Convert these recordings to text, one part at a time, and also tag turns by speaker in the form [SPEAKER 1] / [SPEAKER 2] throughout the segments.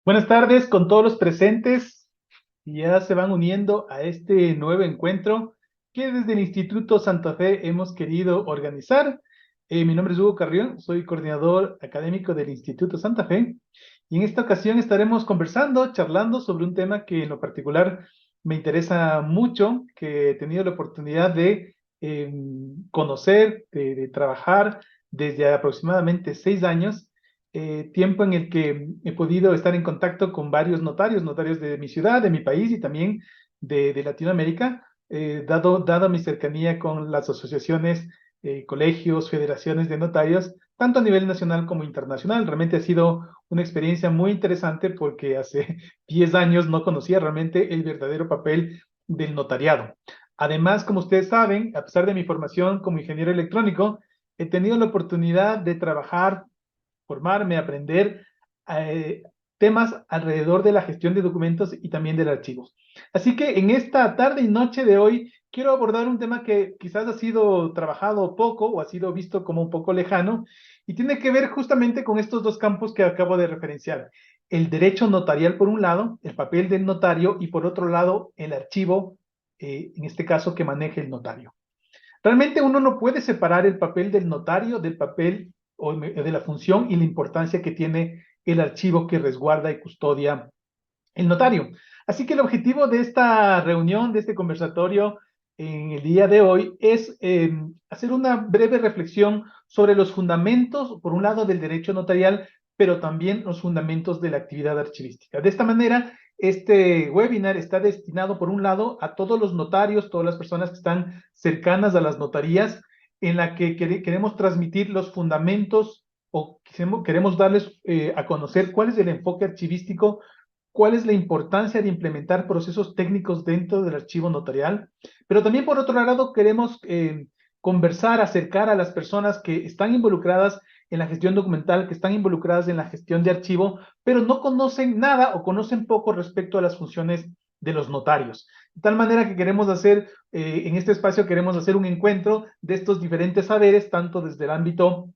[SPEAKER 1] Buenas tardes con todos los presentes y ya se van uniendo a este nuevo encuentro que desde el Instituto Santa Fe hemos querido organizar. Mi nombre es Hugo Carrión, soy coordinador académico del Instituto Santa Fe y en esta ocasión estaremos conversando, charlando sobre un tema que en lo particular me interesa mucho, que he tenido la oportunidad de conocer, de trabajar desde aproximadamente 6 años, tiempo en el que he podido estar en contacto con varios notarios, notarios de mi ciudad, de mi país y también de Latinoamérica, dado mi cercanía con las asociaciones, colegios, federaciones de notarios, tanto a nivel nacional como internacional. Realmente ha sido una experiencia muy interesante porque hace 10 años no conocía realmente el verdadero papel del notariado. Además, como ustedes saben, a pesar de mi formación como ingeniero electrónico, he tenido la oportunidad de trabajar, formarme, aprender eh, temas alrededor de la gestión de documentos y también de archivos. Así que en esta tarde y noche de hoy quiero abordar un tema que quizás ha sido trabajado poco o ha sido visto como un poco lejano y tiene que ver justamente con estos dos campos que acabo de referenciar. El derecho notarial por un lado, el papel del notario, y por otro lado el archivo, en este caso que maneje el notario. Realmente uno no puede separar el papel del notario del papel o de la función y la importancia que tiene el archivo que resguarda y custodia el notario. Así que el objetivo de esta reunión, de este conversatorio en el día de hoy, es hacer una breve reflexión sobre los fundamentos, por un lado, del derecho notarial, pero también los fundamentos de la actividad archivística. De esta manera, este webinar está destinado, por un lado, a todos los notarios, todas las personas que están cercanas a las notarías, en la que queremos transmitir los fundamentos o queremos darles a conocer cuál es el enfoque archivístico, cuál es la importancia de implementar procesos técnicos dentro del archivo notarial, pero también por otro lado queremos conversar, acercar a las personas que están involucradas en la gestión documental, que están involucradas en la gestión de archivo, pero no conocen nada o conocen poco respecto a las funciones de los notarios. De tal manera que queremos hacer, en este espacio queremos hacer un encuentro de estos diferentes saberes, tanto desde el ámbito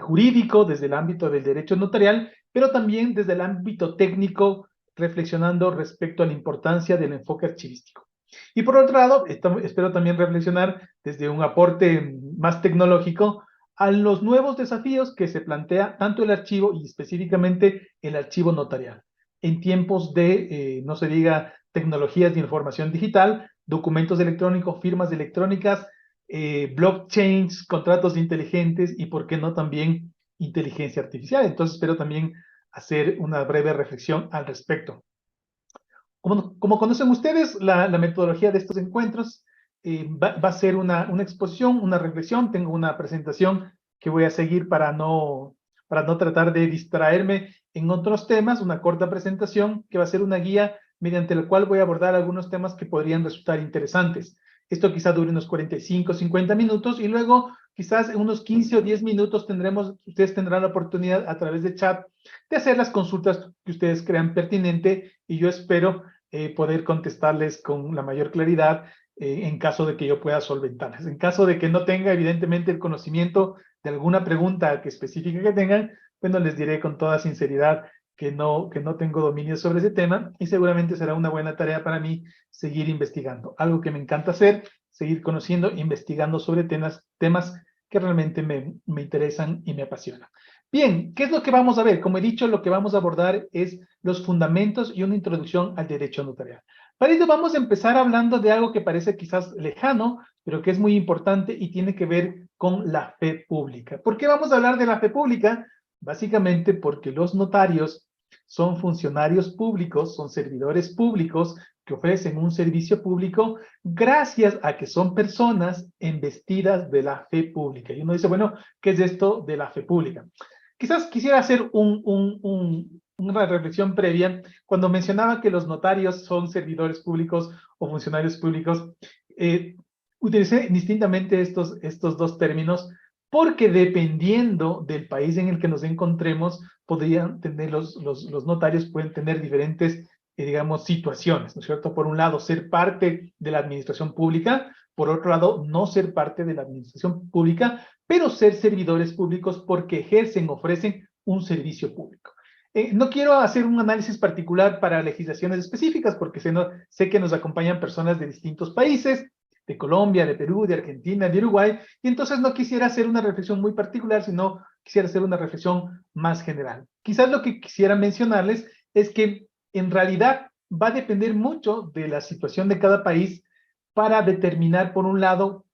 [SPEAKER 1] jurídico, desde el ámbito del derecho notarial, pero también desde el ámbito técnico, reflexionando respecto a la importancia del enfoque archivístico. Y por otro lado, espero también reflexionar desde un aporte más tecnológico a los nuevos desafíos que se plantea tanto el archivo y específicamente el archivo notarial. En tiempos de, no se diga, tecnologías de información digital, documentos electrónicos, firmas electrónicas, blockchains, contratos inteligentes y, por qué no, también inteligencia artificial. Entonces, espero también hacer una breve reflexión al respecto. Como conocen ustedes, la metodología de estos encuentros va a ser una exposición, una reflexión. Tengo una presentación que voy a seguir para no tratar de distraerme en otros temas, una corta presentación que va a ser una guía mediante la cual voy a abordar algunos temas que podrían resultar interesantes. Esto quizás dure unos 45, 50 minutos y luego quizás en unos 15 o 10 minutos ustedes tendrán la oportunidad a través de chat de hacer las consultas que ustedes crean pertinente y yo espero poder contestarles con la mayor claridad en caso de que yo pueda solventarlas. En caso de que no tenga, evidentemente, el conocimiento de alguna pregunta específica que tengan, bueno, les diré con toda sinceridad que no tengo dominio sobre ese tema y seguramente será una buena tarea para mí seguir investigando. Algo que me encanta hacer, seguir conociendo, investigando sobre temas que realmente me interesan y me apasionan. Bien, ¿qué es lo que vamos a ver? Como he dicho, lo que vamos a abordar es los fundamentos y una introducción al derecho notarial. Para ello vamos a empezar hablando de algo que parece quizás lejano, pero que es muy importante y tiene que ver con la fe pública. ¿Por qué vamos a hablar de la fe pública? Básicamente porque los notarios son funcionarios públicos, son servidores públicos que ofrecen un servicio público gracias a que son personas embestidas de la fe pública. Y uno dice, bueno, ¿qué es esto de la fe pública? Quizás quisiera hacer una reflexión previa. Cuando mencionaba que los notarios son servidores públicos o funcionarios públicos, utilicé distintamente estos dos términos porque dependiendo del país en el que nos encontremos, podrían tener los notarios pueden tener diferentes, digamos, situaciones, ¿no es cierto? Por un lado, ser parte de la administración pública, por otro lado, no ser parte de la administración pública, pero ser servidores públicos porque ejercen, ofrecen un servicio público. No quiero hacer un análisis particular para legislaciones específicas porque sé que nos acompañan personas de distintos países, de Colombia, de Perú, de Argentina, de Uruguay, y entonces no quisiera hacer una reflexión muy particular, sino quisiera hacer una reflexión más general. Quizás lo que quisiera mencionarles es que en realidad va a depender mucho de la situación de cada país para determinar, por un lado,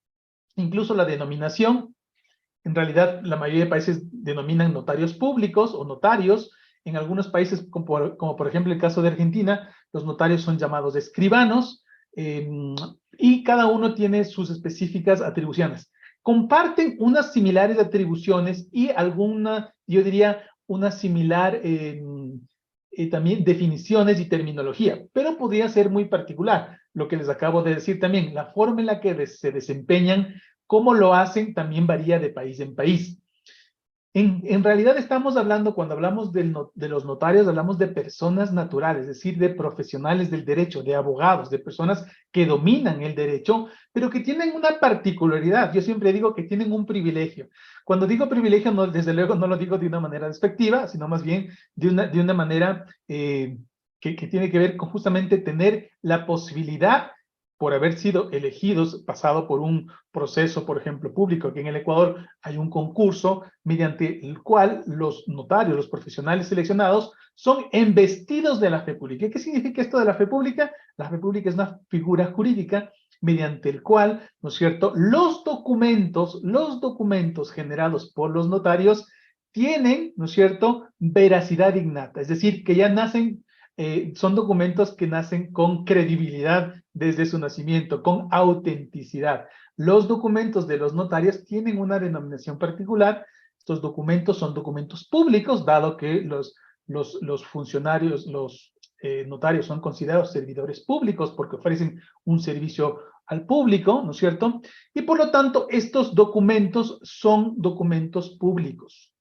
[SPEAKER 1] incluso la denominación. En realidad, la mayoría de países denominan notarios públicos o notarios. En algunos países, como por ejemplo el caso de Argentina, los notarios son llamados escribanos, eh, y cada uno tiene sus específicas atribuciones. Comparten unas similares atribuciones y alguna, yo diría, una similar también definiciones y terminología, pero podría ser muy particular. Lo que les acabo de decir también, la forma en la que se desempeñan, cómo lo hacen, también varía de país en país. En realidad estamos hablando, cuando hablamos de los notarios, hablamos de personas naturales, es decir, de profesionales del derecho, de abogados, de personas que dominan el derecho, pero que tienen una particularidad. Yo siempre digo que tienen un privilegio. Cuando digo privilegio, no, desde luego no lo digo de una manera despectiva, sino más bien de una manera que tiene que ver con justamente tener la posibilidad, por haber sido elegidos, pasado por un proceso, por ejemplo, público. Aquí en el Ecuador hay un concurso mediante el cual los notarios, los profesionales seleccionados, son embestidos de la fe pública. ¿Qué significa esto de la fe pública? La fe pública es una figura jurídica mediante el cual, ¿no es cierto?, los documentos generados por los notarios tienen, ¿no es cierto?, veracidad innata, es decir, que ya nacen, son documentos que nacen con credibilidad desde su nacimiento, con autenticidad. Los documentos de los notarios tienen una denominación particular. Estos documentos son documentos públicos, dado que los funcionarios, los notarios son considerados servidores públicos porque ofrecen un servicio al público, ¿no es cierto? Y por lo tanto, estos documentos son documentos públicos,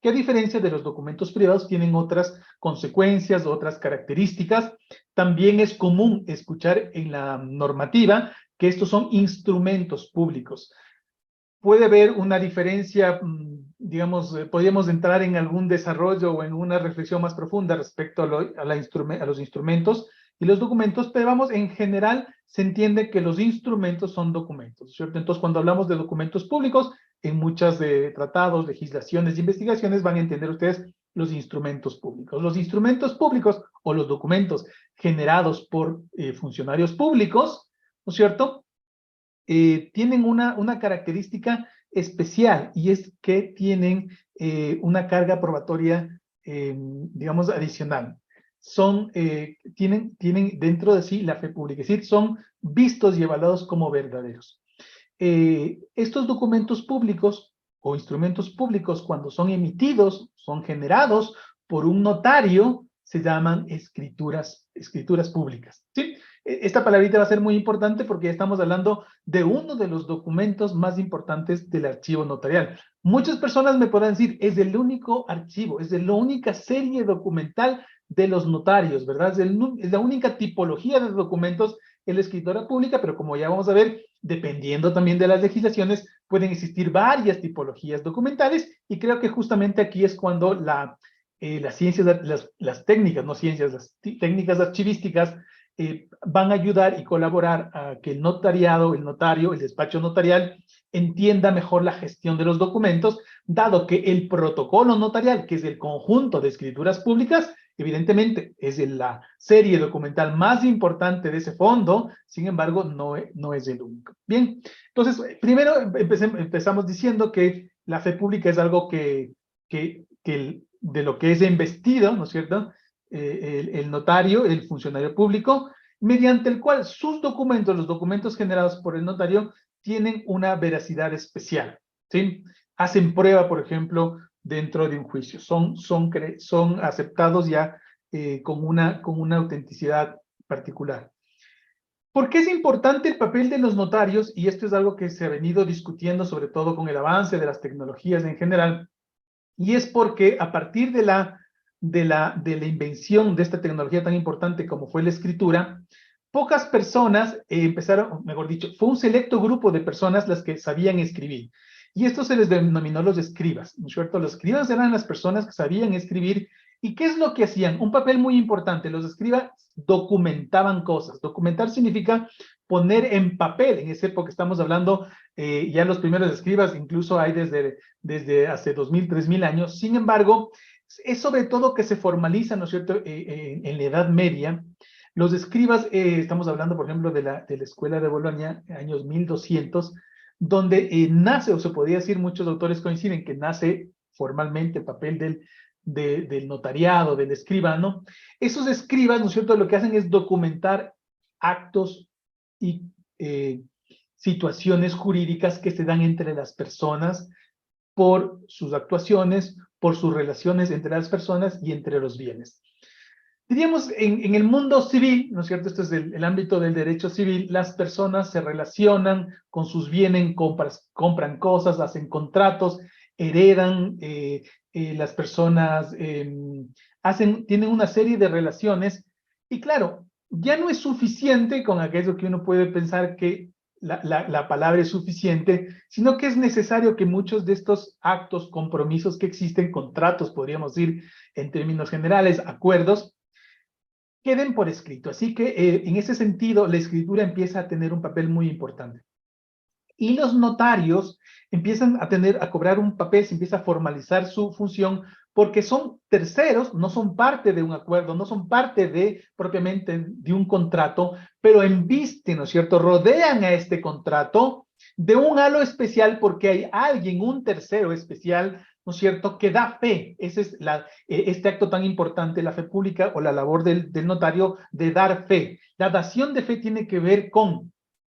[SPEAKER 1] que a diferencia de los documentos privados tienen otras consecuencias, otras características. También es común escuchar en la normativa que estos son instrumentos públicos. Puede haber una diferencia, digamos, podríamos entrar en algún desarrollo o en una reflexión más profunda respecto a los instrumentos y los documentos, pero vamos, en general se entiende que los instrumentos son documentos, ¿cierto? Entonces, cuando hablamos de documentos públicos, en muchas de tratados, legislaciones e investigaciones van a entender ustedes los instrumentos públicos. Los instrumentos públicos o los documentos generados por funcionarios públicos, ¿no es cierto?, tienen una característica especial y es que tienen una carga probatoria, digamos, adicional. Tienen dentro de sí la fe pública, es decir, son vistos y evaluados como verdaderos. Estos documentos públicos o instrumentos públicos, cuando son emitidos, son generados por un notario, se llaman escrituras públicas, ¿sí? Esta palabrita va a ser muy importante porque ya estamos hablando de uno de los documentos más importantes del archivo notarial. Muchas personas me podrán decir, es el único archivo, es la única serie documental de los notarios, ¿verdad? Es la única tipología de documentos en la escritura pública, pero como ya vamos a ver, dependiendo también de las legislaciones, pueden existir varias tipologías documentales y creo que justamente aquí es cuando las ciencias, las técnicas, no ciencias, las técnicas archivísticas van a ayudar y colaborar a que el notariado, el notario, el despacho notarial entienda mejor la gestión de los documentos, dado que el protocolo notarial, que es el conjunto de escrituras públicas, evidentemente es la serie documental más importante de ese fondo, sin embargo, no es el único. Bien, entonces, primero empezamos diciendo que la fe pública es algo de lo que es investido, ¿no es cierto?, el notario, el funcionario público, mediante el cual sus documentos, los documentos generados por el notario, tienen una veracidad especial, ¿sí? Hacen prueba, por ejemplo, dentro de un juicio, son aceptados ya con una autenticidad particular. ¿Por qué es importante el papel de los notarios? Y esto es algo que se ha venido discutiendo, sobre todo con el avance de las tecnologías en general, y es porque a partir de la invención de esta tecnología tan importante como fue la escritura, pocas personas empezaron, mejor dicho, fue un selecto grupo de personas las que sabían escribir. Y esto se les denominó los escribas, ¿no es cierto? Los escribas eran las personas que sabían escribir ¿Y qué es lo que hacían? Un papel muy importante. Los escribas documentaban cosas. Documentar significa poner en papel. En esa época estamos hablando, ya los primeros escribas, incluso hay desde hace 2000, 3000 años. Sin embargo, es sobre todo que se formaliza, ¿no es cierto?, en la Edad Media. Los escribas, estamos hablando, por ejemplo, de la Escuela de Bolonia, años 1200, donde nace, o se podría decir, muchos autores coinciden que nace formalmente el papel del notariado, del escribano. Esos escribas, ¿no es cierto?, lo que hacen es documentar actos y situaciones jurídicas que se dan entre las personas por sus actuaciones, por sus relaciones entre las personas y entre los bienes. Diríamos, en el mundo civil, ¿no es cierto? Este es el ámbito del derecho civil. Las personas se relacionan con sus bienes, compran cosas, hacen contratos, heredan, las personas tienen una serie de relaciones. Y claro, ya no es suficiente con aquello que uno puede pensar que la palabra es suficiente, sino que es necesario que muchos de estos actos, compromisos que existen, contratos, podríamos decir en términos generales, acuerdos, queden por escrito. Así que en ese sentido, la escritura empieza a tener un papel muy importante. Y los notarios empiezan a cobrar un papel, se empieza a formalizar su función, porque son terceros, no son parte de un acuerdo, no son parte propiamente de un contrato, pero embisten, ¿no es cierto?, rodean a este contrato de un halo especial porque hay alguien, un tercero especial, ¿no es cierto?, que da fe. Ese es este acto tan importante, la fe pública o la labor del notario de dar fe. La dación de fe tiene que ver con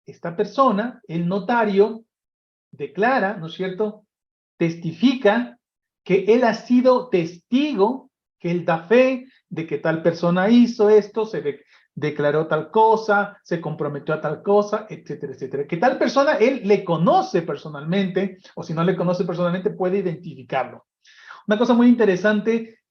[SPEAKER 1] esta persona, el notario, declara, ¿no es cierto?, testifica que él ha sido testigo, que él da fe de que tal persona hizo esto, declaró tal cosa, se comprometió a tal cosa, etcétera, etcétera. Que tal persona él le conoce personalmente, o si no le conoce personalmente, puede identificarlo. Una cosa muy interesante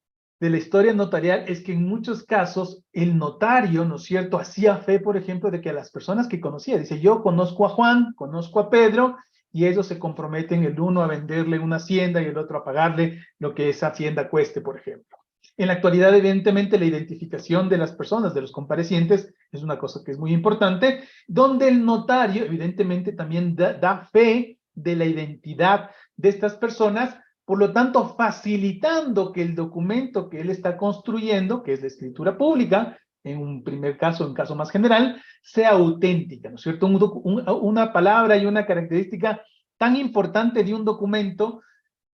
[SPEAKER 1] de la historia notarial es que en muchos casos el notario, ¿no es cierto?, hacía fe, por ejemplo, de que a las personas que conocía, dice, yo conozco a Juan, conozco a Pedro, y ellos se comprometen el uno a venderle una hacienda y el otro a pagarle lo que esa hacienda cueste, por ejemplo. En la actualidad, evidentemente, la identificación de las personas, de los comparecientes, es una cosa que es muy importante, donde el notario, evidentemente, también da fe de la identidad de estas personas, por lo tanto, facilitando que el documento que él está construyendo, que es la escritura pública, en un primer caso, en caso más general, sea auténtica, ¿no es cierto? Una palabra y una característica tan importante de un documento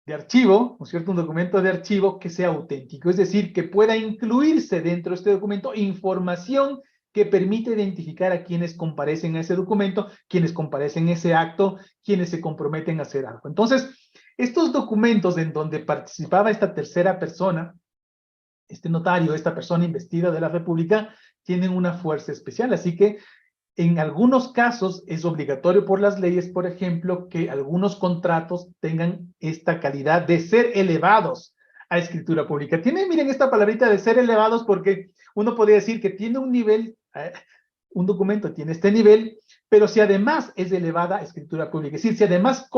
[SPEAKER 1] de archivo, ¿no es cierto? Un documento de archivo que sea auténtico, es decir, que pueda incluirse dentro de este documento información que permite identificar a quienes comparecen a ese documento, quienes comparecen a ese acto, quienes se comprometen a hacer algo. Entonces, estos documentos en donde participaba esta tercera persona, este notario, esta persona investida de la República, tienen una fuerza especial. Así que en algunos casos es obligatorio por las leyes, por ejemplo, que algunos contratos tengan esta calidad de ser elevados a escritura pública. Miren esta palabrita de ser elevados, porque uno podría decir que tiene un nivel, un documento tiene este nivel, pero si además es elevada a escritura pública, es decir, si además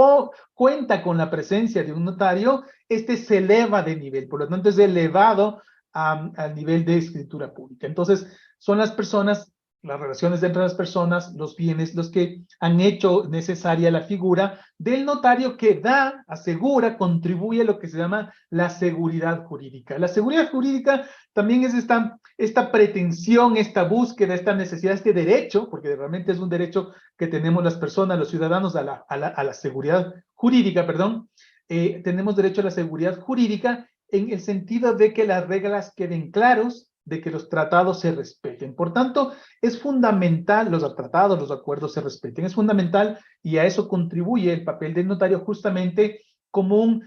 [SPEAKER 1] cuenta con la presencia de un notario, este se eleva de nivel, por lo tanto es elevado al nivel de escritura pública. Entonces, son las personas, las relaciones entre las personas, los bienes, los que han hecho necesaria la figura del notario que da, asegura, contribuye a lo que se llama la seguridad jurídica. La seguridad jurídica también es esta pretensión, esta búsqueda, esta necesidad, este derecho, porque realmente es un derecho que tenemos las personas, los ciudadanos, a la seguridad jurídica, perdón. Tenemos derecho a la seguridad jurídica en el sentido de que las reglas queden claros, de que los tratados se respeten. Por tanto, es fundamental, los tratados, los acuerdos se respeten, es fundamental, y a eso contribuye el papel del notario justamente como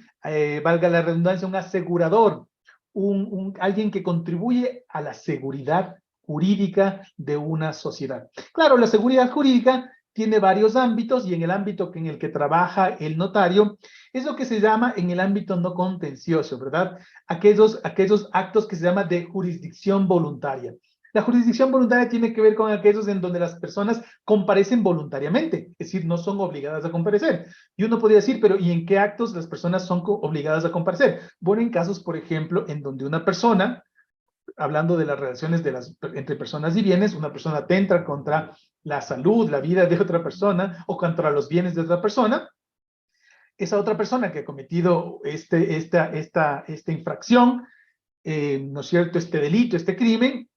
[SPEAKER 1] valga la redundancia, un asegurador, alguien que contribuye a la seguridad jurídica de una sociedad. Claro, la seguridad jurídica tiene varios ámbitos, y en el ámbito en el que trabaja el notario es lo que se llama en el ámbito no contencioso, ¿verdad? Aquellos actos que se llaman de jurisdicción voluntaria. La jurisdicción voluntaria tiene que ver con aquellos en donde las personas comparecen voluntariamente, es decir, no son obligadas a comparecer. Y uno podría decir, pero ¿y en qué actos las personas son obligadas a comparecer? Bueno, en casos, por ejemplo, en donde una persona, hablando de las relaciones entre personas y bienes, una persona atenta contra la salud, la vida de otra persona o contra los bienes de otra persona, esa otra persona que ha cometido esta infracción, ¿no es cierto?, este delito, este crimen,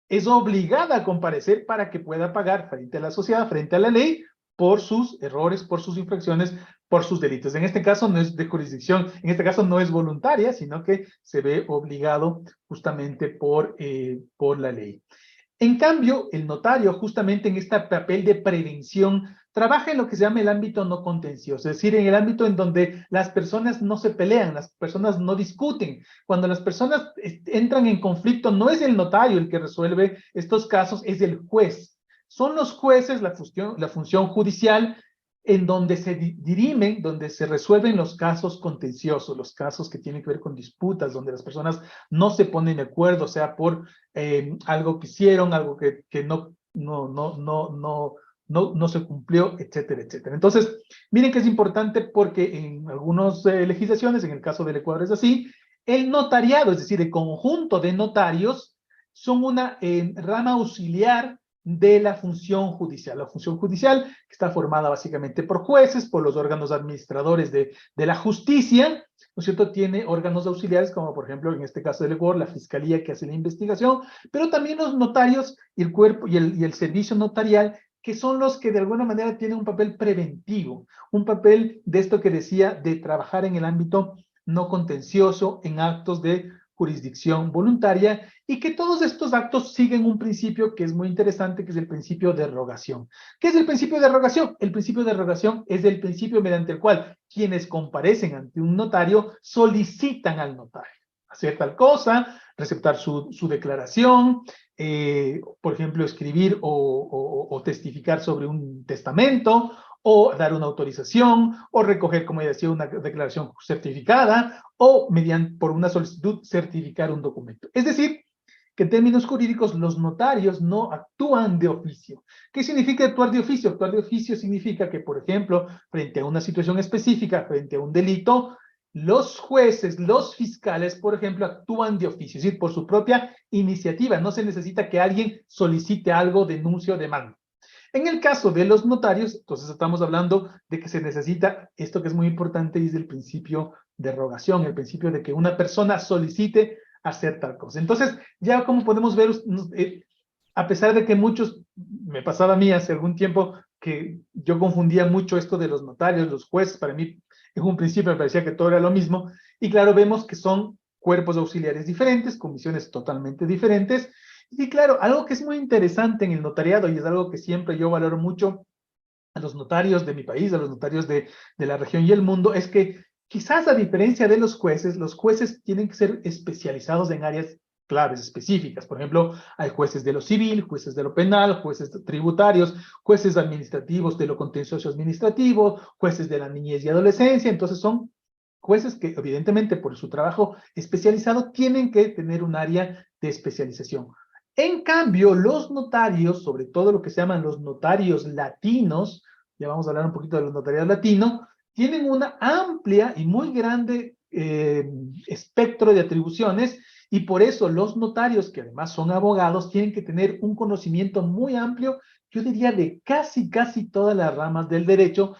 [SPEAKER 1] es obligada a comparecer para que pueda pagar frente a la sociedad, frente a la ley, por sus errores, por sus infracciones, por sus delitos. En este caso no es de jurisdicción, en este caso no es voluntaria, sino que se ve obligado justamente por la ley. En cambio, el notario, justamente en este papel de prevención, trabaja en lo que se llama el ámbito no contencioso, es decir, en el ámbito en donde las personas no se pelean, las personas no discuten. Cuando las personas entran en conflicto, no es el notario el que resuelve estos casos, es el juez. Son los jueces la función judicial en donde se dirimen, donde se resuelven los casos contenciosos, los casos que tienen que ver con disputas, donde las personas no se ponen de acuerdo, sea por algo que hicieron, algo que no se cumplió, etcétera, etcétera. Entonces, miren que es importante porque en algunas legislaciones, en el caso del Ecuador es así, el notariado, es decir, el conjunto de notarios, son una rama auxiliar de la función judicial. La función judicial que está formada básicamente por jueces, por los órganos administradores de la justicia, ¿no es cierto? Tiene órganos auxiliares, como por ejemplo, en este caso del Ecuador, la fiscalía que hace la investigación, pero también los notarios y el cuerpo y el servicio notarial, que son los que de alguna manera tienen un papel preventivo, un papel de esto que decía, de trabajar en el ámbito no contencioso, en actos de jurisdicción voluntaria, y que todos estos actos siguen un principio que es muy interesante, que es el principio de rogación. ¿Qué es el principio de rogación? El principio de rogación es el principio mediante el cual quienes comparecen ante un notario solicitan al notario hacer tal cosa, receptar su declaración, por ejemplo, escribir o testificar sobre un testamento, o dar una autorización, o recoger, como ya decía, una declaración certificada, o por una solicitud certificar un documento. Es decir, que en términos jurídicos los notarios no actúan de oficio. ¿Qué significa actuar de oficio? Actuar de oficio significa que, por ejemplo, frente a una situación específica, frente a un delito, los jueces, los fiscales, por ejemplo, actúan de oficio, es decir, por su propia iniciativa. No se necesita que alguien solicite algo, denuncie o demande. En el caso de los notarios, entonces estamos hablando de que se necesita esto que es muy importante, y es el principio de rogación, el principio de que una persona solicite hacer tal cosa. Entonces, ya como podemos ver, a pesar de que muchos, me pasaba a mí hace algún tiempo, que yo confundía mucho esto de los notarios, los jueces, para mí en un principio me parecía que todo era lo mismo, y claro, vemos que son cuerpos auxiliares diferentes, comisiones totalmente diferentes. Y claro, algo que es muy interesante en el notariado, y es algo que siempre yo valoro mucho a los notarios de mi país, a los notarios de la región y el mundo, es que quizás a diferencia de los jueces tienen que ser especializados en áreas claves específicas. Por ejemplo, hay jueces de lo civil, jueces de lo penal, jueces tributarios, jueces administrativos de lo contencioso administrativo, jueces de la niñez y adolescencia. Entonces son jueces que evidentemente por su trabajo especializado tienen que tener un área de especialización. En cambio, los notarios, sobre todo lo que se llaman los notarios latinos, ya vamos a hablar un poquito de los notariados latinos, tienen una amplia y muy grande espectro de atribuciones, y por eso los notarios, que además son abogados, tienen que tener un conocimiento muy amplio, yo diría de casi todas las ramas del derecho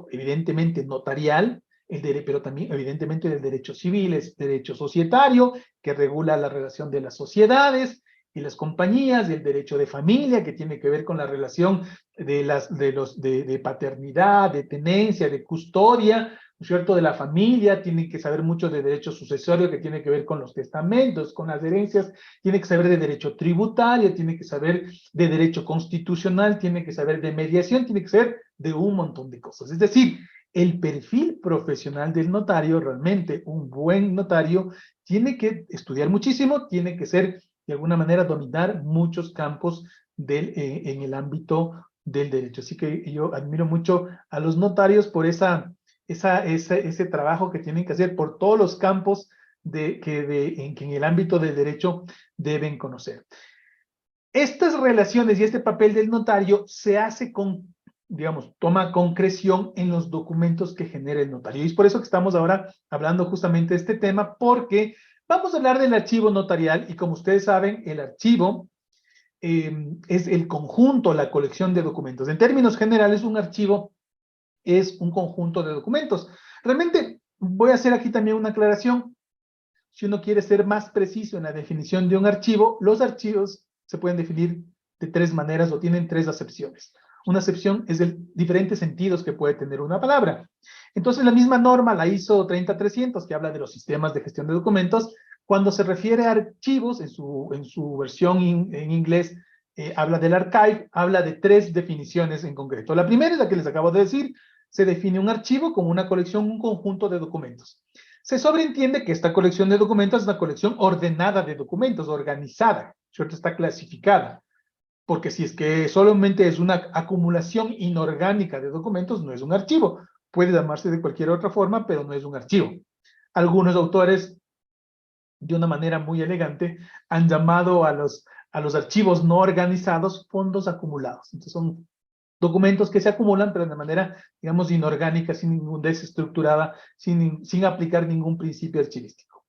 [SPEAKER 1] evidentemente notarial, pero también evidentemente del derecho civil, es derecho societario, que regula la relación de las sociedades y las compañías, del derecho de familia, que tiene que ver con la relación de paternidad, de tenencia, de custodia, ¿no es cierto?, de la familia. Tienen que saber mucho de derecho sucesorio, que tiene que ver con los testamentos, con las herencias. Tiene que saber de derecho tributario, tiene que saber de derecho constitucional, tiene que saber de mediación, tiene que saber de un montón de cosas. Es decir, el perfil profesional del notario, realmente un buen notario, tiene que estudiar muchísimo, tiene que ser, de alguna manera, dominar muchos campos en el ámbito del derecho. Así que yo admiro mucho a los notarios por ese trabajo que tienen que hacer por todos los campos que en el ámbito del derecho deben conocer. Estas relaciones y este papel del notario se hace con, digamos, toma concreción en los documentos que genera el notario. Y es por eso que estamos ahora hablando justamente de este tema, porque vamos a hablar del archivo notarial y como ustedes saben, el archivo es el conjunto, la colección de documentos. En términos generales, un archivo es un conjunto de documentos. Realmente voy a hacer aquí también una aclaración. Si uno quiere ser más preciso en la definición de un archivo, los archivos se pueden definir de tres maneras o tienen tres acepciones. Una acepción es de diferentes sentidos que puede tener una palabra. Entonces, la misma norma, la ISO 30300, que habla de los sistemas de gestión de documentos, cuando se refiere a archivos, en su versión en inglés, habla del archive, habla de tres definiciones en concreto. La primera es la que les acabo de decir, se define un archivo como una colección, un conjunto de documentos. Se sobreentiende que esta colección de documentos es una colección ordenada de documentos, organizada, ¿cierto? Está clasificada, porque si es que solamente es una acumulación inorgánica de documentos, no es un archivo. Puede llamarse de cualquier otra forma, pero no es un archivo. Algunos autores, de una manera muy elegante, han llamado a los archivos no organizados fondos acumulados. Entonces son documentos que se acumulan, pero de manera, digamos, inorgánica, sin ningún desestructurada, sin aplicar ningún principio archivístico.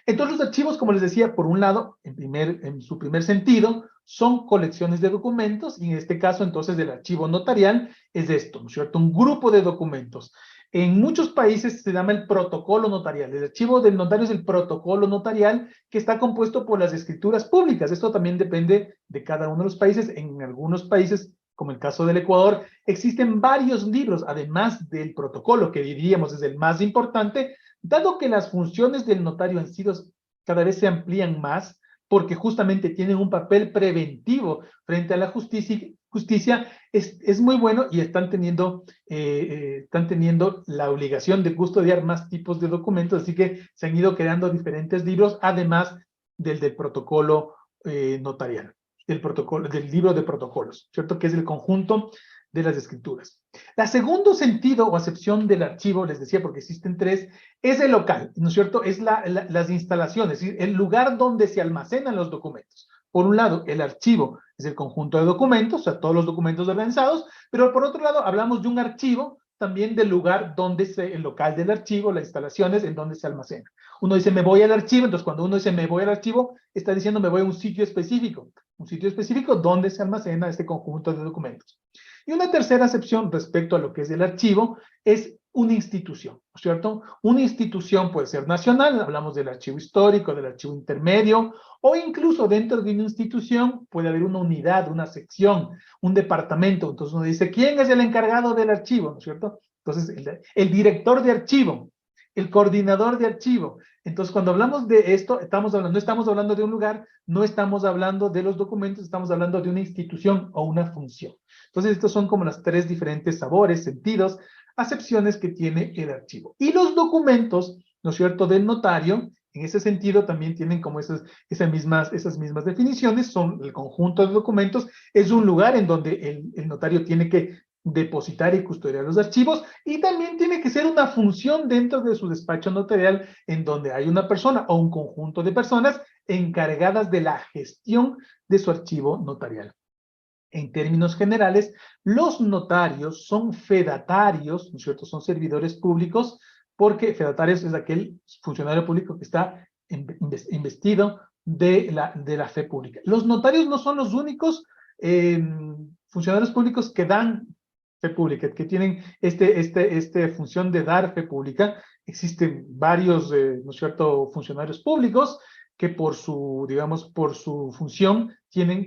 [SPEAKER 1] Entonces, los archivos, como les decía, por un lado, en su primer sentido, son colecciones de documentos, y en este caso, entonces, el archivo notarial es esto, ¿no es cierto? Un grupo de documentos. En muchos países se llama el protocolo notarial. El archivo del notario es el protocolo notarial que está compuesto por las escrituras públicas. Esto también depende de cada uno de los países. En algunos países, como el caso del Ecuador, existen varios libros, además del protocolo, que diríamos es el más importante, dado que las funciones del notario han sido cada vez se amplían más, porque justamente tienen un papel preventivo frente a la justicia es muy bueno y están teniendo la obligación de custodiar más tipos de documentos, así que se han ido creando diferentes libros, además del protocolo notarial, del libro de protocolos, ¿cierto? Que es el conjunto de las escrituras. La segundo sentido o acepción del archivo, les decía, porque existen tres, es el local, ¿no es cierto? Es las instalaciones, es decir, el lugar donde se almacenan los documentos. Por un lado, el archivo es el conjunto de documentos, o sea, todos los documentos organizados, pero por otro lado, hablamos de un archivo, también del lugar donde el local del archivo, las instalaciones en donde se almacena. Uno dice, me voy al archivo, entonces cuando uno dice, me voy al archivo, está diciendo, me voy a un sitio específico donde se almacena este conjunto de documentos. Y una tercera acepción respecto a lo que es el archivo es una institución, ¿no es cierto? Una institución puede ser nacional, hablamos del archivo histórico, del archivo intermedio, o incluso dentro de una institución puede haber una unidad, una sección, un departamento. Entonces uno dice, ¿quién es el encargado del archivo? ¿No es cierto? Entonces, el director de archivo, el coordinador de archivo. Entonces, cuando hablamos de esto, no estamos hablando de un lugar, no estamos hablando de los documentos, estamos hablando de una institución o una función. Entonces, estos son como los tres diferentes sabores, sentidos, acepciones que tiene el archivo. Y los documentos, ¿no es cierto?, del notario, en ese sentido también tienen como esas mismas definiciones, son el conjunto de documentos, es un lugar en donde el notario tiene que depositar y custodiar los archivos, y también tiene que ser una función dentro de su despacho notarial en donde hay una persona o un conjunto de personas encargadas de la gestión de su archivo notarial. En términos generales, los notarios son fedatarios, ¿no es cierto? Son servidores públicos, porque fedatarios es aquel funcionario público que está investido de la fe pública. Los notarios no son los únicos funcionarios públicos que dan fe pública, que tienen esta función de dar fe pública. Existen varios, ¿no es cierto?, funcionarios públicos que por su, digamos, por su función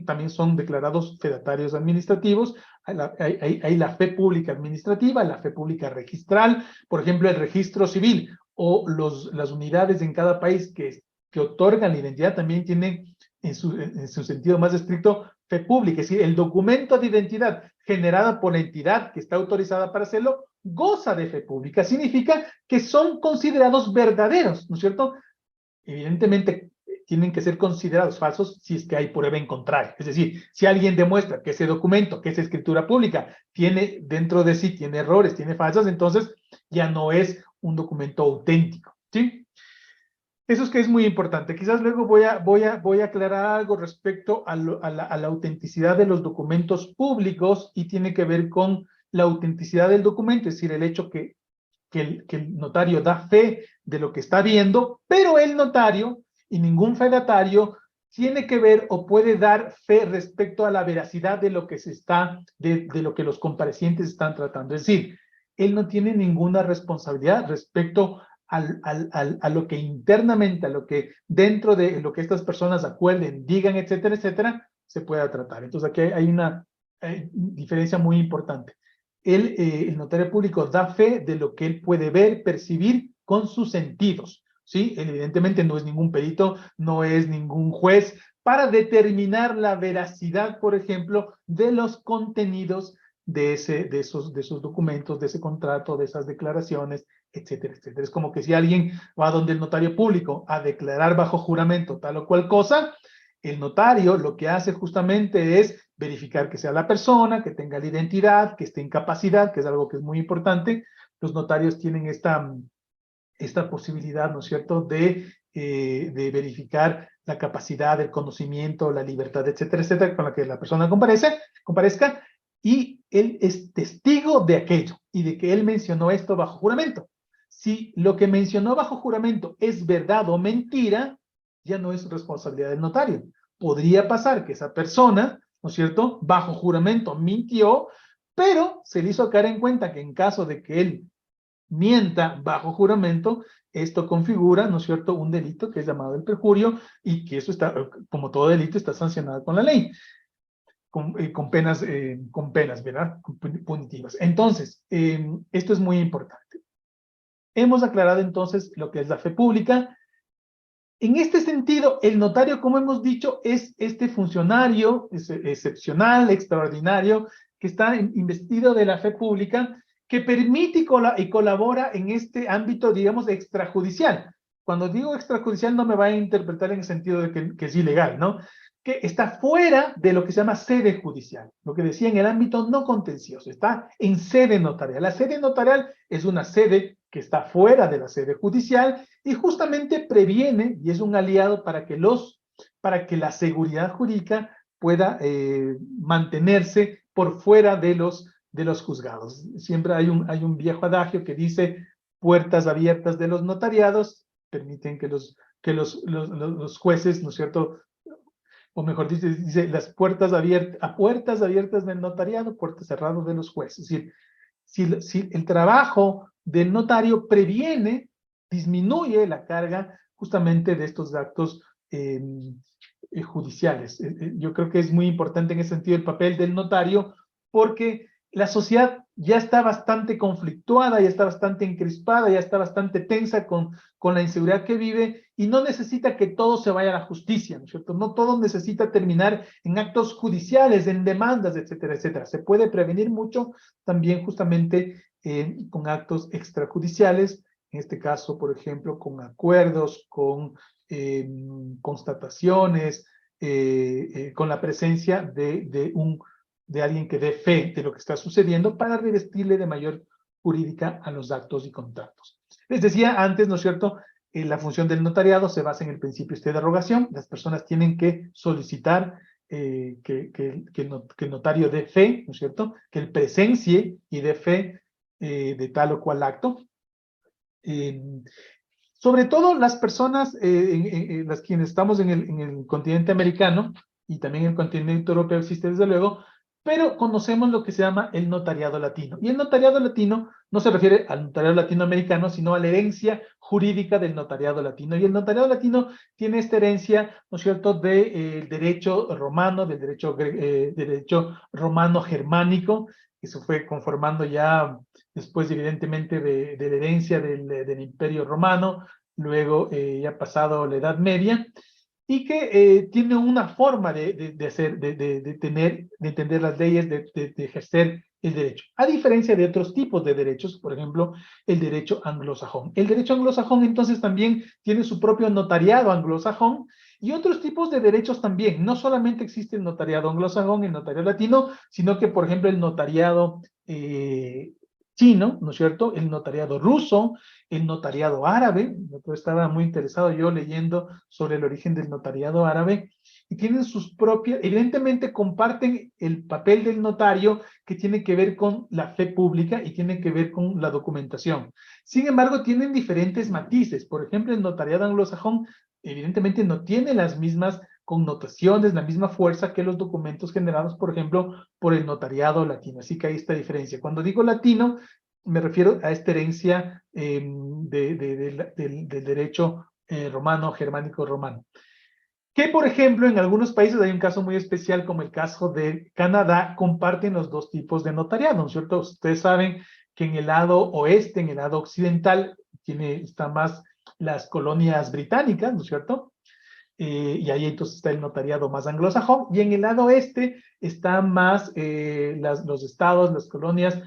[SPEAKER 1] también son declarados fedatarios administrativos. Hay la fe pública administrativa, la fe pública registral, por ejemplo, el registro civil o las unidades en cada país que otorgan la identidad también tienen en su sentido más estricto fe pública, es decir, el documento de identidad generada por la entidad que está autorizada para hacerlo goza de fe pública, significa que son considerados verdaderos, ¿no es cierto? Evidentemente tienen que ser considerados falsos si es que hay prueba en contrario. Es decir, si alguien demuestra que ese documento, que esa escritura pública, tiene dentro de sí, tiene errores, tiene falsas, entonces ya no es un documento auténtico, ¿sí? Eso es que es muy importante. Quizás luego voy a aclarar algo respecto a la autenticidad de los documentos públicos y tiene que ver con la autenticidad del documento, es decir, el hecho que el notario da fe de lo que está viendo, pero el notario y ningún fedatario tiene que ver o puede dar fe respecto a la veracidad de lo que de lo que los comparecientes están tratando. Es decir, él no tiene ninguna responsabilidad respecto a lo que internamente, a lo que dentro de lo que estas personas acuerden, digan, etcétera, etcétera, se pueda tratar. Entonces aquí hay una diferencia muy importante. El notario público da fe de lo que él puede ver, percibir con sus sentidos, ¿sí? Él evidentemente no es ningún perito, no es ningún juez para determinar la veracidad, por ejemplo, de los contenidos de esos documentos, de ese contrato, de esas declaraciones, etcétera, etcétera. Es como que si alguien va donde el notario público a declarar bajo juramento tal o cual cosa, el notario lo que hace justamente es verificar que sea la persona, que tenga la identidad, que esté en capacidad, que es algo que es muy importante. Los notarios tienen esta posibilidad, ¿no es cierto?, de verificar la capacidad, el conocimiento, la libertad, etcétera, etcétera, con la que la persona comparezca, y él es testigo de aquello y de que él mencionó esto bajo juramento. Si lo que mencionó bajo juramento es verdad o mentira, ya no es responsabilidad del notario. Podría pasar que esa persona, ¿no es cierto?, bajo juramento mintió, pero se le hizo caer en cuenta que en caso de que él mienta bajo juramento, esto configura, ¿no es cierto?, un delito que es llamado el perjurio y que eso está, como todo delito, está sancionado con la ley, con penas, ¿verdad?, punitivas. Entonces, esto es muy importante. Hemos aclarado entonces lo que es la fe pública. En este sentido, el notario, como hemos dicho, es este funcionario excepcional, extraordinario, que está investido de la fe pública, que permite y colabora en este ámbito, digamos, extrajudicial. Cuando digo extrajudicial no me va a interpretar en el sentido de que es ilegal, ¿no? Que está fuera de lo que se llama sede judicial, lo que decía en el ámbito no contencioso, está en sede notarial. La sede notarial es una sede que está fuera de la sede judicial y justamente previene y es un aliado para que la seguridad jurídica pueda mantenerse por fuera de los juzgados. Siempre hay un viejo adagio que dice: puertas abiertas de los notariados permiten que los jueces, ¿no es cierto?, o mejor dice las puertas abiertas del notariado, puertas cerradas de los jueces. Es decir, si el trabajo del notario disminuye la carga justamente de estos actos judiciales. Yo creo que es muy importante en ese sentido el papel del notario, porque la sociedad ya está bastante conflictuada, ya está bastante encrespada, ya está bastante tensa con la inseguridad que vive y no necesita que todo se vaya a la justicia, ¿no es cierto? No todo necesita terminar en actos judiciales, en demandas, etcétera, etcétera. Se puede prevenir mucho también justamente con actos extrajudiciales, en este caso, por ejemplo, con acuerdos, con constataciones, con la presencia de alguien que dé fe de lo que está sucediendo para revestirle de mayor jurídica a los actos y contratos. Les decía antes, ¿no es cierto?, la función del notariado se basa en el principio de derogación. Las personas tienen que solicitar que el notario dé fe, ¿no es cierto?, que él presencie y dé fe de tal o cual acto. Sobre todo las personas, las quienes estamos en el continente americano y también en el continente europeo existe desde luego, pero conocemos lo que se llama el notariado latino. Y el notariado latino no se refiere al notariado latinoamericano, sino a la herencia jurídica del notariado latino. Y el notariado latino tiene esta herencia, ¿no es cierto?, del derecho romano, del derecho romano germánico, que se fue conformando ya después, evidentemente, de la herencia del Imperio Romano, luego ya pasado la Edad Media, y que tiene una forma de entender las leyes, de ejercer el derecho, a diferencia de otros tipos de derechos, por ejemplo, el derecho anglosajón. El derecho anglosajón, entonces, también tiene su propio notariado anglosajón, y otros tipos de derechos también. No solamente existe el notariado anglosajón, el notariado latino, sino que, por ejemplo, el notariado chino, ¿no es cierto? El notariado ruso, el notariado árabe. Yo estaba muy interesado yo leyendo sobre el origen del notariado árabe, y tienen sus propias, evidentemente comparten el papel del notario que tiene que ver con la fe pública y tiene que ver con la documentación. Sin embargo, tienen diferentes matices. Por ejemplo, el notariado anglosajón evidentemente no tiene las mismas connotaciones, la misma fuerza que los documentos generados, por ejemplo, por el notariado latino. Así que hay esta diferencia. Cuando digo latino, me refiero a esta herencia del derecho romano, germánico romano. Que, por ejemplo, en algunos países hay un caso muy especial, como el caso de Canadá, comparten los dos tipos de notariado, ¿no es cierto? Ustedes saben que en el lado oeste, en el lado occidental, están más las colonias británicas, ¿no es cierto? Y ahí entonces está el notariado más anglosajón, y en el lado oeste están más los estados, las colonias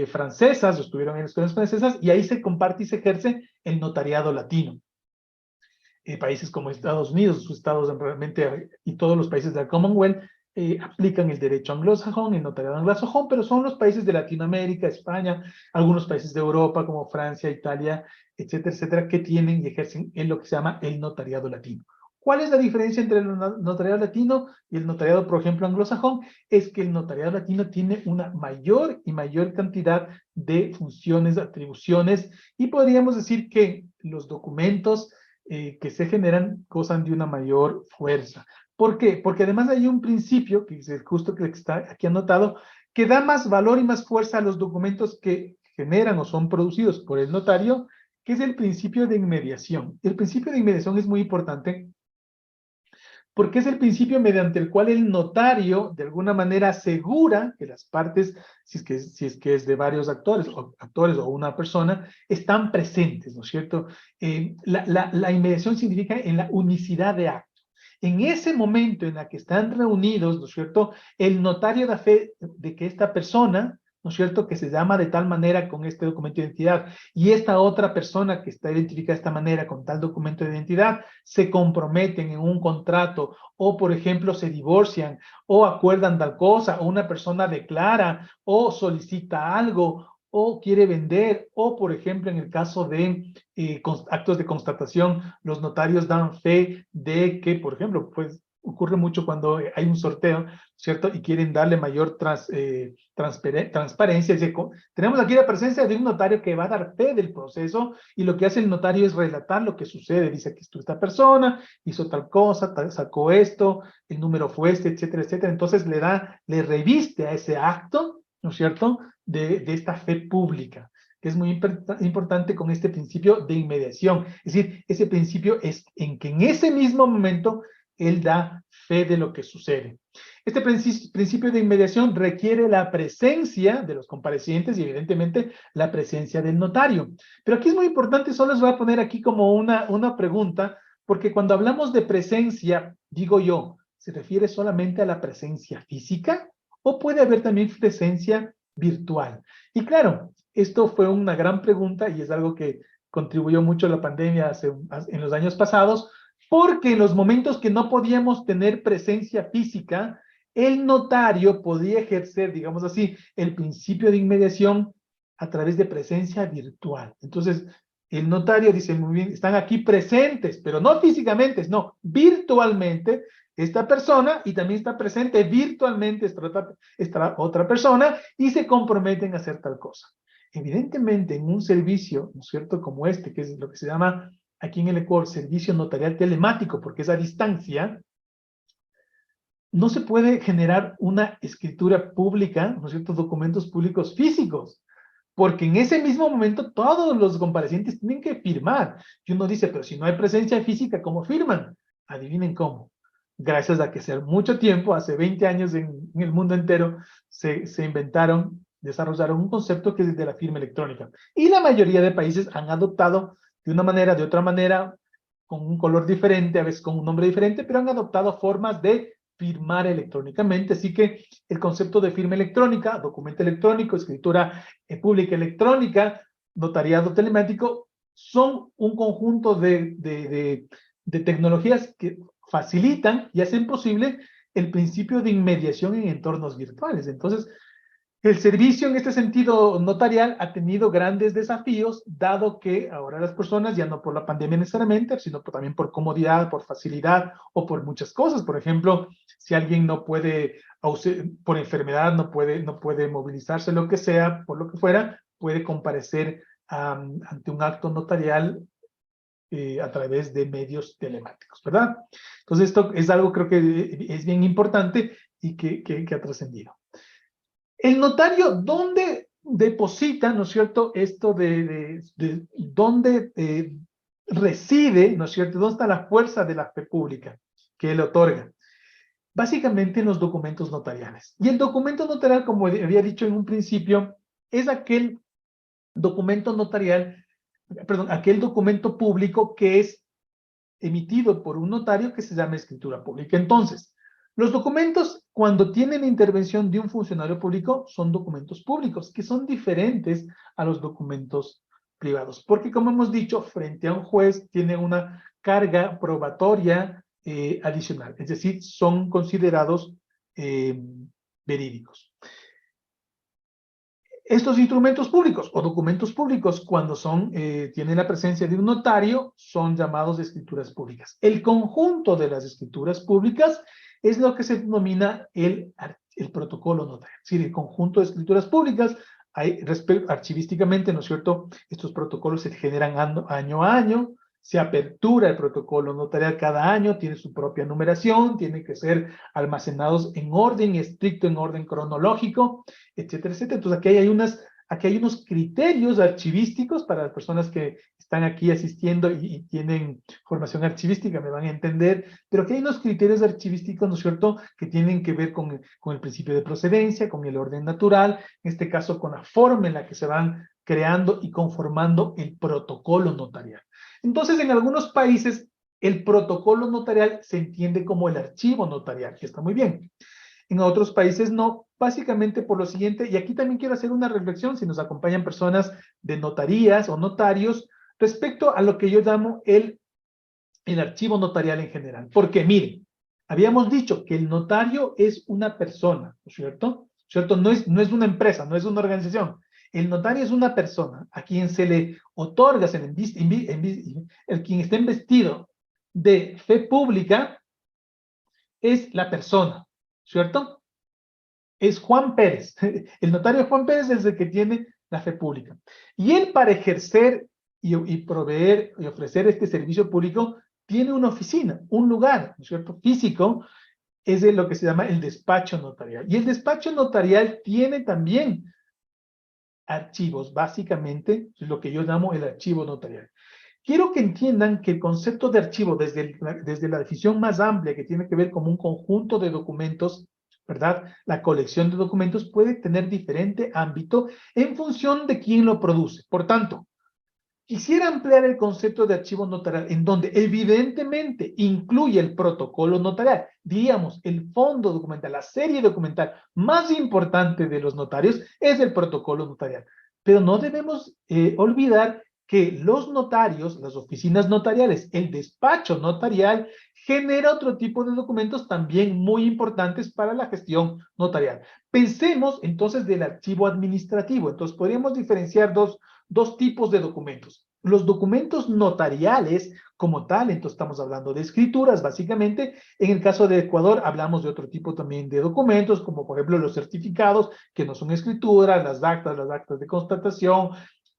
[SPEAKER 1] francesas, estuvieron en las colonias francesas, y ahí se comparte y se ejerce el notariado latino. Países como Estados Unidos, sus estados realmente, y todos los países de la Commonwealth, aplican el derecho anglosajón, el notariado anglosajón, pero son los países de Latinoamérica, España, algunos países de Europa como Francia, Italia, etcétera, etcétera, que tienen y ejercen en lo que se llama el notariado latino. ¿Cuál es la diferencia entre el notariado latino y el notariado, por ejemplo, anglosajón? Es que el notariado latino tiene una mayor y mayor cantidad de funciones, atribuciones, y podríamos decir que los documentos que se generan gozan de una mayor fuerza. ¿Por qué? Porque además hay un principio, que es justo que está aquí anotado, que da más valor y más fuerza a los documentos que generan o son producidos por el notario, que es el principio de inmediación. El principio de inmediación es muy importante porque es el principio mediante el cual el notario de alguna manera asegura que las partes, si es que es de varios actores o una persona, están presentes, ¿no es cierto? La inmediación significa en la unicidad de acto. En ese momento en la que están reunidos, ¿no es cierto?, el notario da fe de que esta persona, ¿no es cierto?, que se llama de tal manera con este documento de identidad, y esta otra persona que está identificada de esta manera con tal documento de identidad, se comprometen en un contrato, o por ejemplo se divorcian, o acuerdan tal cosa, o una persona declara, o solicita algo, o quiere vender, o por ejemplo en el caso de actos de constatación, los notarios dan fe de que, por ejemplo, pues ocurre mucho cuando hay un sorteo, ¿cierto? Y quieren darle mayor transparencia. Tenemos aquí la presencia de un notario que va a dar fe del proceso, y lo que hace el notario es relatar lo que sucede. Dice que esta persona hizo tal cosa, sacó esto, el número fue este, etcétera, etcétera. Entonces le reviste a ese acto, ¿no es cierto?, de esta fe pública, que es muy importante con este principio de inmediación. Es decir, ese principio es en que en ese mismo momento él da fe de lo que sucede. Este principio de inmediación requiere la presencia de los comparecientes y evidentemente la presencia del notario. Pero aquí es muy importante, solo les voy a poner aquí como una pregunta, porque cuando hablamos de presencia, digo yo, ¿se refiere solamente a la presencia física o puede haber también presencia virtual? Y claro, esto fue una gran pregunta y es algo que contribuyó mucho a la pandemia en los años pasados, porque en los momentos que no podíamos tener presencia física, el notario podía ejercer, digamos así, el principio de inmediación a través de presencia virtual. Entonces, el notario dice, muy bien, están aquí presentes, pero no físicamente, no, virtualmente, esta persona, y también está presente virtualmente esta otra persona, y se comprometen a hacer tal cosa. Evidentemente, en un servicio, ¿no es cierto?, como este, que es lo que se llama aquí en el Ecuador servicio notarial telemático, porque es a distancia, no se puede generar una escritura pública, ¿no es cierto?, documentos públicos físicos, porque en ese mismo momento todos los comparecientes tienen que firmar. Y uno dice, pero si no hay presencia física, ¿cómo firman? Adivinen cómo. Gracias a que hace mucho tiempo, hace 20 años en el mundo entero, se inventaron, desarrollaron un concepto que es de la firma electrónica. Y la mayoría de países han adoptado de una manera, de otra manera, con un color diferente, a veces con un nombre diferente, pero han adoptado formas de firmar electrónicamente. Así que el concepto de firma electrónica, documento electrónico, escritura pública electrónica, notariado telemático, son un conjunto de tecnologías que facilitan y hacen posible el principio de inmediación en entornos virtuales. Entonces, El servicio en este sentido notarial ha tenido grandes desafíos, dado que ahora las personas, ya no por la pandemia necesariamente, sino también por comodidad, por facilidad o por muchas cosas. Por ejemplo, si alguien no puede, por enfermedad, no puede movilizarse, lo que sea, por lo que fuera, puede comparecer ante un acto notarial a través de medios telemáticos, ¿verdad? Entonces, esto es algo creo que es bien importante y que ha trascendido. El notario, ¿dónde deposita, ¿no es cierto?, esto de dónde reside, ¿no es cierto?, dónde está la fuerza de la fe pública que él otorga. Básicamente en los documentos notariales. Y el documento notarial, como había dicho en un principio, es aquel documento notarial, perdón, aquel documento público que es emitido por un notario que se llama escritura pública. Entonces, los documentos, cuando tienen intervención de un funcionario público, son documentos públicos, que son diferentes a los documentos privados. Porque, como hemos dicho, frente a un juez tiene una carga probatoria adicional. Es decir, son considerados verídicos. Estos instrumentos públicos o documentos públicos, cuando tienen la presencia de un notario, son llamados escrituras públicas. El conjunto de las escrituras públicas es lo que se denomina el protocolo notarial. Es decir, el conjunto de escrituras públicas, archivísticamente, ¿no es cierto? Estos protocolos se generan año a año, se apertura el protocolo notarial cada año, tiene su propia numeración, tiene que ser almacenados en orden estricto, en orden cronológico, etcétera, etcétera. Entonces, aquí hay unos criterios archivísticos para las personas que están aquí asistiendo y tienen formación archivística, me van a entender, pero aquí hay unos criterios archivísticos, ¿no es cierto?, que tienen que ver con el principio de procedencia, con el orden natural, en este caso con la forma en la que se van creando y conformando el protocolo notarial. Entonces, en algunos países, el protocolo notarial se entiende como el archivo notarial, que está muy bien. En otros países no, básicamente por lo siguiente, y aquí también quiero hacer una reflexión, si nos acompañan personas de notarías o notarios, respecto a lo que yo llamo el archivo notarial en general. Porque miren, habíamos dicho que el notario es una persona, ¿no es cierto? ¿Cierto? No es una empresa, no es una organización. El notario es una persona a quien se le otorga, el quien está investido de fe pública es la persona, ¿cierto? Es Juan Pérez. El notario Juan Pérez es el que tiene la fe pública. Y él, para ejercer y proveer y ofrecer este servicio público, tiene una oficina, un lugar, ¿no es cierto?, físico, es de lo que se llama el despacho notarial. Y el despacho notarial tiene también archivos, básicamente, es lo que yo llamo el archivo notarial. Quiero que entiendan que el concepto de archivo, desde la definición más amplia, que tiene que ver con un conjunto de documentos, ¿verdad? La colección de documentos puede tener diferente ámbito en función de quién lo produce. Por tanto, quisiera ampliar el concepto de archivo notarial, en donde evidentemente incluye el protocolo notarial, diríamos, el fondo documental, la serie documental más importante de los notarios es el protocolo notarial. Pero no debemos olvidar que los notarios, las oficinas notariales, el despacho notarial, genera otro tipo de documentos también muy importantes para la gestión notarial. Pensemos entonces del archivo administrativo. Entonces podríamos diferenciar dos tipos de documentos. Los documentos notariales como tal, entonces estamos hablando de escrituras, básicamente. En el caso de Ecuador hablamos de otro tipo también de documentos, como por ejemplo los certificados, que no son escrituras, las actas de constatación.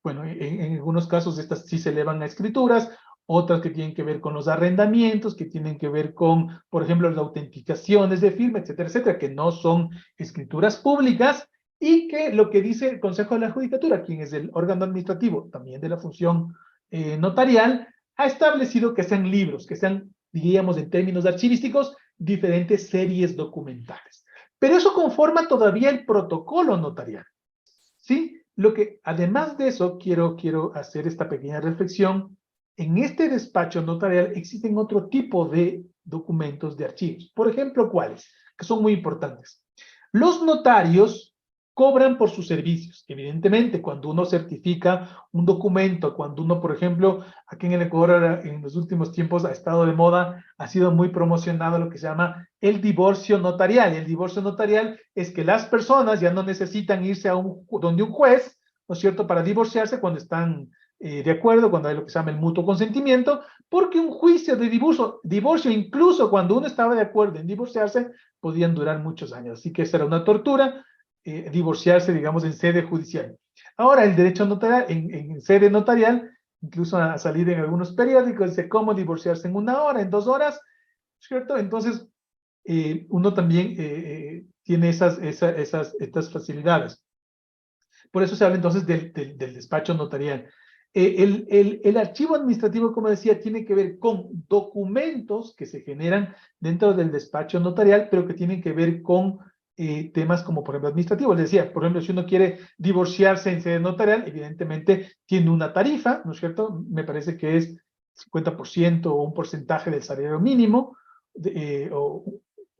[SPEAKER 1] Bueno, en algunos casos estas sí se elevan a escrituras, otras que tienen que ver con los arrendamientos, que tienen que ver con, por ejemplo, las autenticaciones de firma, etcétera, etcétera, que no son escrituras públicas, y que lo que dice el Consejo de la Judicatura, quien es el órgano administrativo también de la función notarial, ha establecido que sean libros, que sean, diríamos en términos archivísticos, diferentes series documentales. Pero eso conforma todavía el protocolo notarial, ¿sí? Lo que, además de eso, quiero hacer esta pequeña reflexión. En este despacho notarial existen otro tipo de documentos de archivos. Por ejemplo, ¿cuáles? Que son muy importantes. Los notarios cobran por sus servicios. Evidentemente, cuando uno certifica un documento, cuando uno, por ejemplo, aquí en el Ecuador en los últimos tiempos ha estado de moda, ha sido muy promocionado lo que se llama el divorcio notarial. El divorcio notarial es que las personas ya no necesitan irse donde un juez, ¿no es cierto?, para divorciarse cuando están de acuerdo, cuando hay lo que se llama el mutuo consentimiento, porque un juicio de divorcio, incluso cuando uno estaba de acuerdo en divorciarse, podían durar muchos años. Así que esa era una tortura, divorciarse, digamos, en sede judicial. Ahora, el derecho notarial, en sede notarial, incluso ha salido en algunos periódicos, dice cómo divorciarse en 1 hora, en 2 horas, ¿cierto? Entonces, uno también tiene estas facilidades. Por eso se habla entonces del despacho notarial. El archivo administrativo, como decía, tiene que ver con documentos que se generan dentro del despacho notarial, pero que tienen que ver con temas como, por ejemplo, administrativos. Les decía, por ejemplo, si uno quiere divorciarse en sede notarial, evidentemente tiene una tarifa, ¿no es cierto? Me parece que es 50% o un porcentaje del salario mínimo, o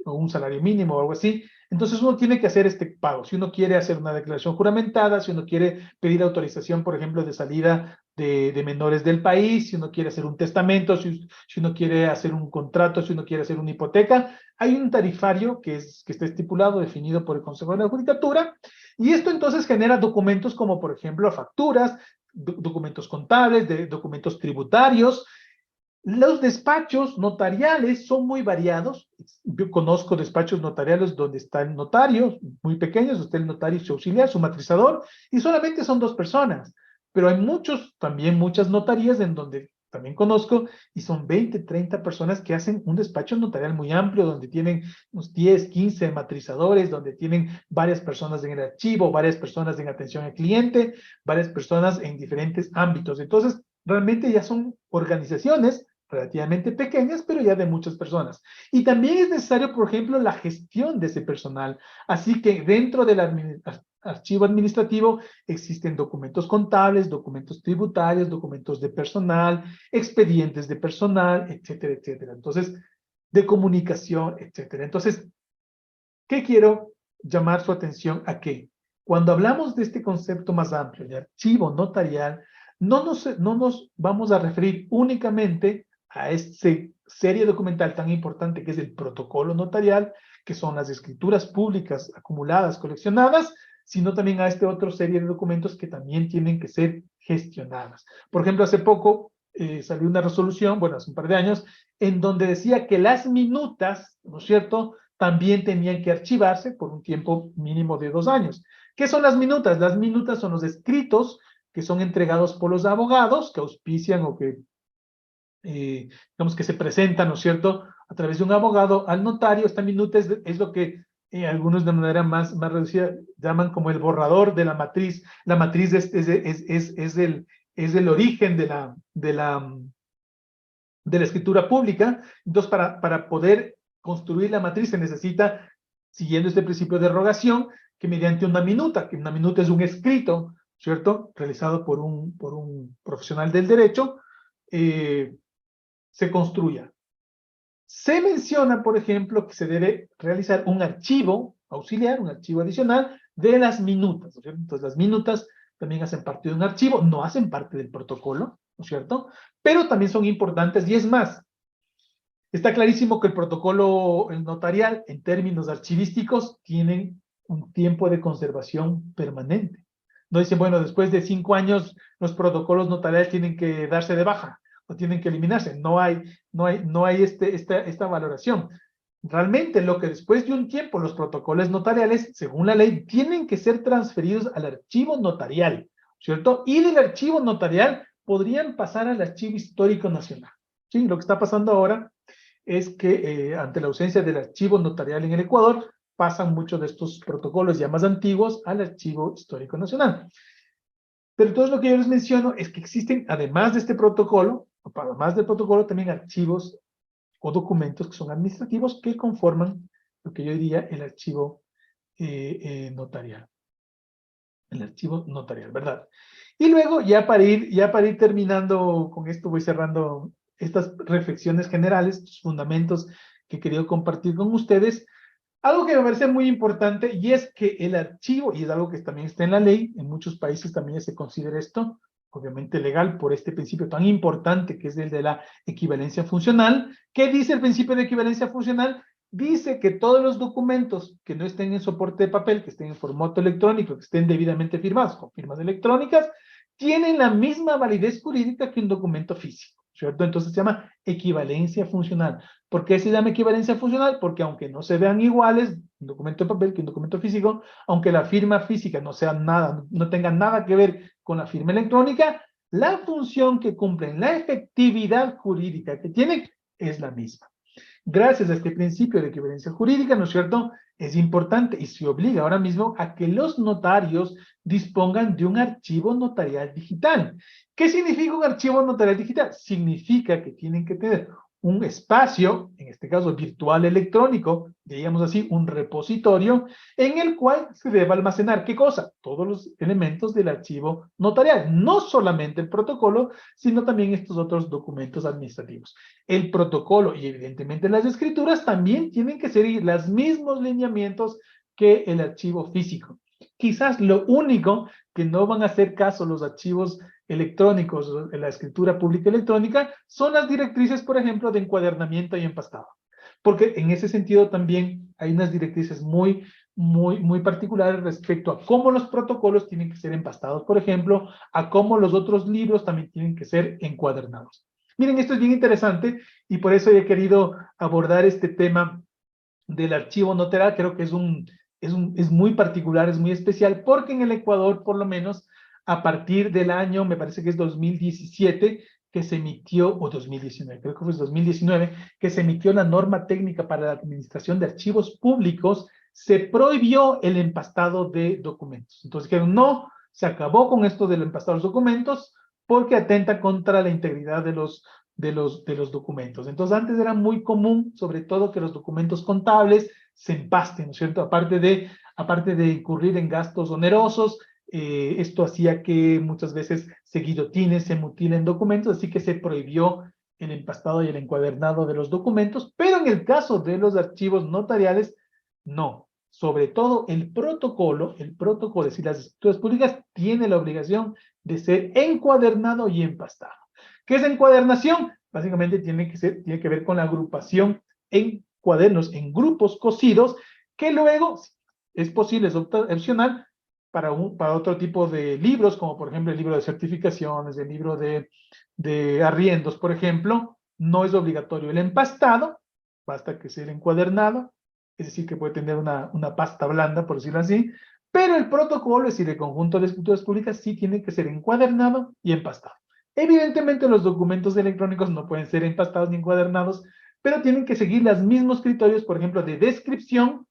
[SPEAKER 1] un salario mínimo o algo así. Entonces uno tiene que hacer este pago. Si uno quiere hacer una declaración juramentada, si uno quiere pedir autorización, por ejemplo, de salida de menores del país, si uno quiere hacer un testamento, si uno quiere hacer un contrato, si uno quiere hacer una hipoteca, hay un tarifario que está estipulado, definido por el Consejo de la Judicatura, y esto entonces genera documentos como, por ejemplo, facturas, documentos contables, documentos tributarios. Los despachos notariales son muy variados. Yo conozco despachos notariales donde está el notario, muy pequeños, está el notario y su auxiliar, su matrizador, y solamente son 2 personas. Pero hay también muchas notarías en donde también conozco, y son 20, 30 personas que hacen un despacho notarial muy amplio, donde tienen unos 10, 15 matrizadores, donde tienen varias personas en el archivo, varias personas en atención al cliente, varias personas en diferentes ámbitos. Entonces, realmente ya son organizaciones relativamente pequeñas, pero ya de muchas personas. Y también es necesario, por ejemplo, la gestión de ese personal. Así que dentro del archivo administrativo existen documentos contables, documentos tributarios, documentos de personal, expedientes de personal, etcétera, etcétera. Entonces, de comunicación, etcétera. Entonces, ¿qué quiero llamar su atención a qué? Cuando hablamos de este concepto más amplio de archivo notarial, no nos vamos a referir únicamente a esta serie documental tan importante que es el protocolo notarial, que son las escrituras públicas acumuladas, coleccionadas, sino también a esta otra serie de documentos que también tienen que ser gestionadas. Por ejemplo, hace poco salió una resolución, bueno, hace un par de años, en donde decía que las minutas, ¿no es cierto?, también tenían que archivarse por un tiempo mínimo de 2 años. ¿Qué son las minutas? Las minutas son los escritos que son entregados por los abogados que auspician o que, digamos, que se presentan, ¿no es cierto?, a través de un abogado al notario. Esta minuta es lo que algunos de manera más reducida llaman como el borrador de la matriz. La matriz es el origen de la escritura pública. Entonces, para poder construir la matriz se necesita, siguiendo este principio de rogación, que mediante una minuta, que una minuta es un escrito, ¿cierto?, realizado por un profesional del derecho, se construya. Se menciona, por ejemplo, que se debe realizar un archivo auxiliar, un archivo adicional de las minutas, ¿no es cierto? Entonces, las minutas también hacen parte de un archivo, no hacen parte del protocolo, ¿no es cierto?, pero también son importantes. Y es más, está clarísimo que el protocolo notarial, en términos archivísticos, tienen un tiempo de conservación permanente. No dicen, bueno, después de 5 años los protocolos notariales tienen que darse de baja o tienen que eliminarse. No hay esta valoración. Realmente, lo que después de un tiempo los protocolos notariales, según la ley, tienen que ser transferidos al archivo notarial, ¿cierto? Y del archivo notarial podrían pasar al Archivo Histórico Nacional. ¿Sí? Lo que está pasando ahora es que ante la ausencia del archivo notarial en el Ecuador, pasan muchos de estos protocolos ya más antiguos al Archivo Histórico Nacional. Pero todo lo que yo les menciono es que existen, además de este protocolo, además del protocolo, también archivos o documentos que son administrativos que conforman lo que yo diría el archivo notarial. El archivo notarial, ¿verdad? Y luego, ya para ir terminando con esto, voy cerrando estas reflexiones generales, estos fundamentos que he querido compartir con ustedes. Algo que me parece muy importante y es que el archivo, y es algo que también está en la ley, en muchos países también se considera esto, obviamente legal por este principio tan importante que es el de la equivalencia funcional. ¿Qué dice el principio de equivalencia funcional? Dice que todos los documentos que no estén en soporte de papel, que estén en formato electrónico, que estén debidamente firmados con firmas electrónicas, tienen la misma validez jurídica que un documento físico, ¿cierto? Entonces se llama equivalencia funcional. ¿Por qué se llama equivalencia funcional? Porque aunque no se vean iguales un documento de papel que un documento físico, aunque la firma física no sea nada, no tenga nada que ver con la firma electrónica, la función que cumplen, la efectividad jurídica que tienen es la misma. Gracias a este principio de equivalencia jurídica, ¿no es cierto? Es importante y se obliga ahora mismo a que los notarios dispongan de un archivo notarial digital. ¿Qué significa un archivo notarial digital? Significa que tienen que tener un espacio, en este caso virtual electrónico, digamos así, un repositorio, en el cual se debe almacenar, ¿qué cosa? Todos los elementos del archivo notarial, no solamente el protocolo, sino también estos otros documentos administrativos. El protocolo y evidentemente las escrituras también tienen que seguir los mismos lineamientos que el archivo físico. Quizás lo único que no van a hacer caso los archivos electrónicos, la escritura pública electrónica, son las directrices, por ejemplo, de encuadernamiento y empastado. Porque en ese sentido también hay unas directrices muy particulares respecto a cómo los protocolos tienen que ser empastados, por ejemplo, a cómo los otros libros también tienen que ser encuadernados. Miren, esto es bien interesante y por eso he querido abordar este tema del archivo notarial. Creo que es muy particular, es muy especial, porque en el Ecuador, por lo menos, a partir del año, me parece que es 2017, que se emitió, o 2019, creo que fue 2019, que se emitió la norma técnica para la administración de archivos públicos, se prohibió el empastado de documentos. Entonces dijeron, no, se acabó con esto del empastado de los documentos, porque atenta contra la integridad de los documentos. Entonces, antes era muy común, sobre todo, que los documentos contables se empasten, ¿no es cierto? Aparte de incurrir en gastos onerosos, esto hacía que muchas veces se guillotinen, se mutilen documentos, así que se prohibió el empastado y el encuadernado de los documentos, pero en el caso de los archivos notariales, no. Sobre todo el protocolo, es decir, las escrituras públicas, tiene la obligación de ser encuadernado y empastado. ¿Qué es encuadernación? Básicamente tiene que ver con la agrupación en cuadernos, en grupos cosidos, que luego es posible, es opcional para otro tipo de libros, como por ejemplo el libro de certificaciones, el libro de arriendos, por ejemplo. No es obligatorio el empastado, basta que sea el encuadernado, es decir, que puede tener una pasta blanda, por decirlo así, pero el protocolo, es decir, el conjunto de escrituras públicas, sí tiene que ser encuadernado y empastado. Evidentemente los documentos electrónicos no pueden ser empastados ni encuadernados, pero tienen que seguir los mismos criterios, por ejemplo, de descripción,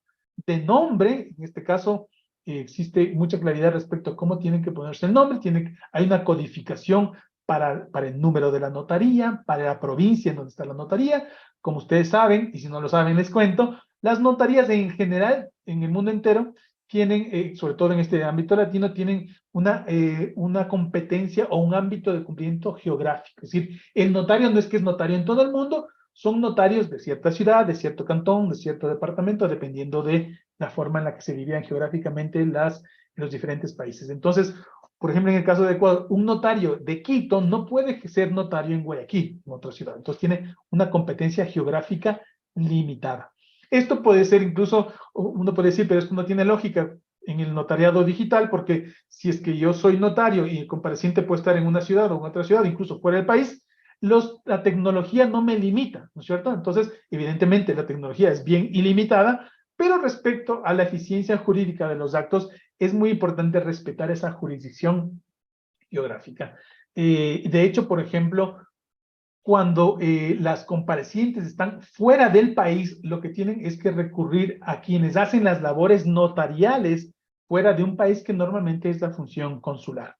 [SPEAKER 1] de nombre. En este caso, existe mucha claridad respecto a cómo tienen que ponerse el nombre. Hay una codificación para el número de la notaría, para la provincia en donde está la notaría. Como ustedes saben, y si no lo saben les cuento, las notarías en general, en el mundo entero, tienen, sobre todo en este ámbito latino, tienen una competencia o un ámbito de cumplimiento geográfico. Es decir, el notario no es que es notario en todo el mundo, son notarios de cierta ciudad, de cierto cantón, de cierto departamento, dependiendo de la forma en la que se vivían geográficamente los diferentes países. Entonces, por ejemplo, en el caso de Ecuador, un notario de Quito no puede ser notario en Guayaquil, en otra ciudad. Entonces, tiene una competencia geográfica limitada. Esto puede ser incluso, uno puede decir, pero esto no tiene lógica en el notariado digital, porque si es que yo soy notario y el compareciente puede estar en una ciudad o en otra ciudad, incluso fuera del país, la tecnología no me limita, ¿no es cierto? Entonces, evidentemente, la tecnología es bien ilimitada, pero respecto a la eficiencia jurídica de los actos, es muy importante respetar esa jurisdicción geográfica. De hecho, por ejemplo, cuando las comparecientes están fuera del país, lo que tienen es que recurrir a quienes hacen las labores notariales fuera de un país que normalmente es la función consular,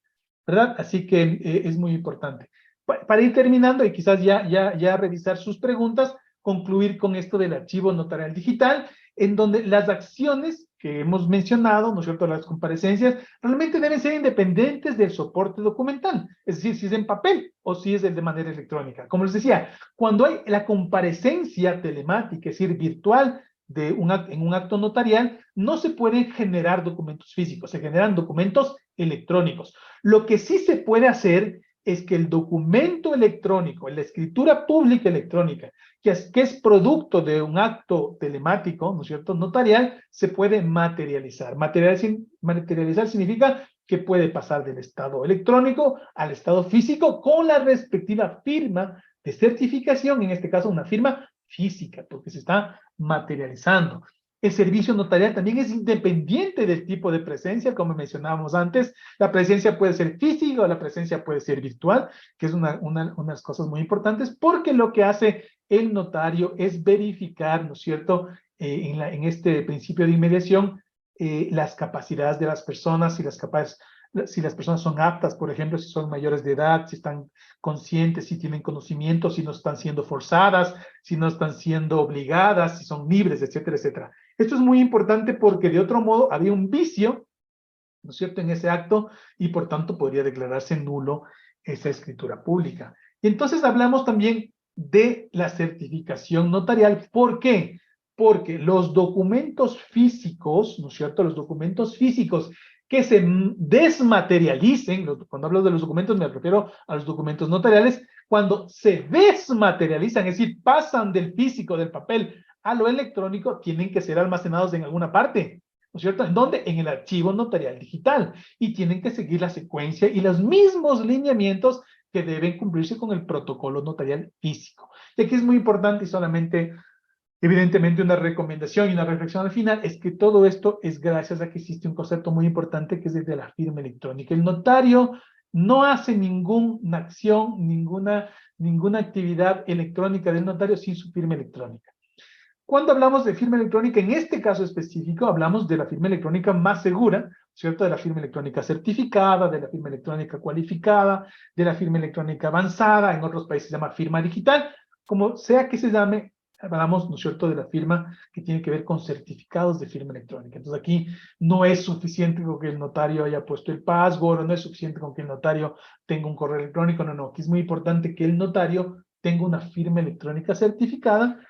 [SPEAKER 1] ¿verdad? Así que es muy importante. Para ir terminando y quizás ya revisar sus preguntas, concluir con esto del archivo notarial digital, en donde las acciones que hemos mencionado, ¿no es cierto?, las comparecencias, realmente deben ser independientes del soporte documental, es decir, si es en papel o si es de manera electrónica. Como les decía, cuando hay la comparecencia telemática, es decir, virtual, en un acto notarial, no se pueden generar documentos físicos, se generan documentos electrónicos. Lo que sí se puede hacer es que el documento electrónico, la escritura pública electrónica, que es producto de un acto telemático, ¿no es cierto?, notarial, se puede materializar. Materializar significa que puede pasar del estado electrónico al estado físico con la respectiva firma de certificación, en este caso una firma física, porque se está materializando. El servicio notarial también es independiente del tipo de presencia, como mencionábamos antes. La presencia puede ser física o la presencia puede ser virtual, que es unas cosas muy importantes, porque lo que hace el notario es verificar, ¿no es cierto?, en este principio de inmediación, las capacidades de las personas, si las personas son aptas, por ejemplo, si son mayores de edad, si están conscientes, si tienen conocimiento, si no están siendo forzadas, si no están siendo obligadas, si son libres, etcétera, etcétera. Esto es muy importante porque de otro modo había un vicio, ¿no es cierto?, en ese acto y por tanto podría declararse nulo esa escritura pública. Y entonces hablamos también de la certificación notarial. ¿Por qué? Porque los documentos físicos, ¿no es cierto?, los documentos físicos que se desmaterialicen, cuando hablo de los documentos me refiero a los documentos notariales, cuando se desmaterializan, es decir, pasan del físico, del papel, a lo electrónico, tienen que ser almacenados en alguna parte, ¿no es cierto? ¿En dónde? En el archivo notarial digital. Y tienen que seguir la secuencia y los mismos lineamientos que deben cumplirse con el protocolo notarial físico. Y aquí es muy importante y solamente, evidentemente, una recomendación y una reflexión al final, es que todo esto es gracias a que existe un concepto muy importante que es el de la firma electrónica. El notario no hace ninguna acción, ninguna actividad electrónica del notario sin su firma electrónica. Cuando hablamos de firma electrónica, en este caso específico, hablamos de la firma electrónica más segura, ¿cierto? De la firma electrónica certificada, de la firma electrónica cualificada, de la firma electrónica avanzada, en otros países se llama firma digital, como sea que se llame, hablamos, ¿no es cierto?, de la firma que tiene que ver con certificados de firma electrónica. Entonces aquí no es suficiente con que el notario haya puesto el password, no es suficiente con que el notario tenga un correo electrónico, no, aquí es muy importante que el notario tenga una firma electrónica certificada.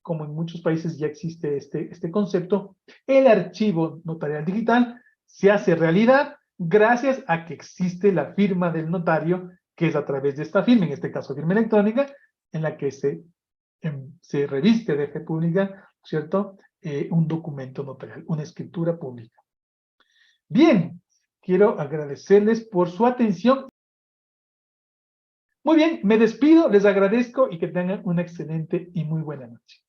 [SPEAKER 1] Como en muchos países ya existe este concepto, el archivo notarial digital se hace realidad gracias a que existe la firma del notario, que es a través de esta firma, en este caso firma electrónica, en la que se reviste de fe pública, ¿cierto?, un documento notarial, una escritura pública. Bien, quiero agradecerles por su atención. Muy bien, me despido, les agradezco y que tengan una excelente y muy buena noche.